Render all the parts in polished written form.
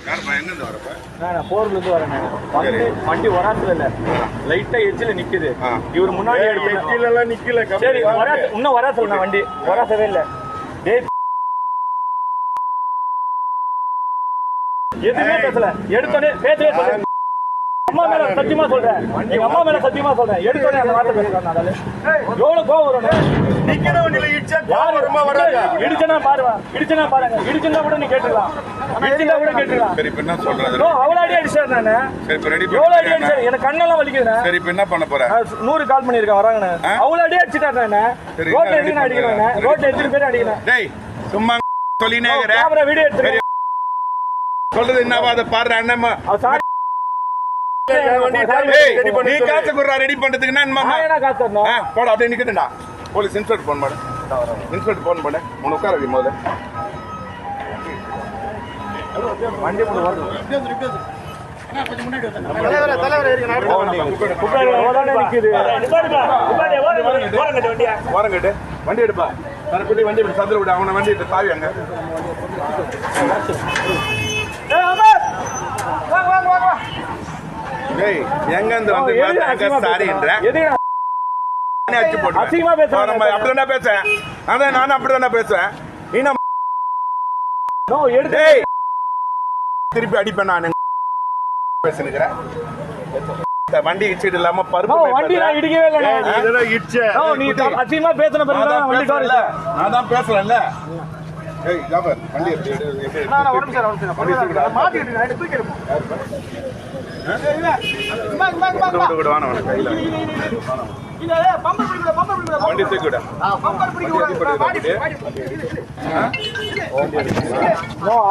நான் போர்லேருந்து வரேன். வண்டி வராத்துல இல்ல, லைட்டா எட்ஜில் நிக்குது. இவர் முன்னாடி எல்லாம் நிக்கல. சரி, இன்னும் வராத்துல வண்டி வராசவே இல்ல. எதுவுமே பேசல, எடுத்தோடனே பேசவே சொல்றேன். அம்மா மேல சத்தியமா சொல்றேன், எங்க அம்மா மேல சத்தியமா சொல்றேன். எடுத்தோடனே அந்த வார்த்தை பேசுறாங்க. எவ்வளவு கோவம் வரும். இடிச்சனா பாருங்க, இடிச்சனா பாருங்க, இடிச்சுன்னா கூட நீ கேட்டுக்கலாம், இடிச்சுனா கூட கேட்டுக்கலாம். அவ்வளோ அடி அடிச்சாரு நானு. எவ்வளவு அடி அடிச்சாரு, எனக்கு கண்ணெல்லாம் வலிக்குதுண்ணே. சரி, இப்ப என்ன பண்ண போறேன்? 100 கால் பண்ணிருக்கேன் வராங்கண்ணே. அவ்வளோ அடி அடிச்சுட்டாரு நானு. ரோட்ல எதுக்கு அடிக்கிறேன், ரோட்ல எத்தனை பேர் அடிக்கிறேன். சும்மா சொல்லினே வீடியோ எடுத்து சொல்றது என்னவா அதை பாடுற அண்ணம்மா. நீ காசு குடுறா ரெடி பண்றதுக்கு போட அப்படியே நிக்கட்டும்டா. போலீஸ் இன்ஸ்பெக்டர் போன் பண்ணு, இன்ஸ்பெக்டர் போன் பண்ணு. உனக்கு உட்கார வைக்கும் போது வண்டி ஓரங்கட்டு வண்டி எடுப்பா. வண்டி சந்தில விட அவனை வண்டி தாவியாங்க. எங்க இருந்து வந்து சாரின்ற அப்படிதான் பேசுறேன். அதான் நானும் அப்படிதானே பேசுறேன். திருப்பி அடிப்பேன் நான் பேசுகிறேன். வண்டி இடிச்சிட்டு இல்லாம பருப்பு வண்டி நான் இடிக்கவே இல்லை. நீ அதிகமா பேசின பிறகு நான் தான் பேசுறேன்ல. வண்டி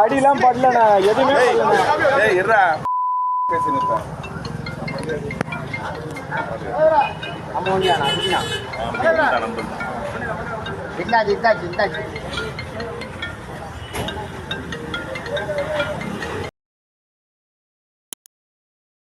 அடிலாம் படல, எதுவுமே பேசினேன்.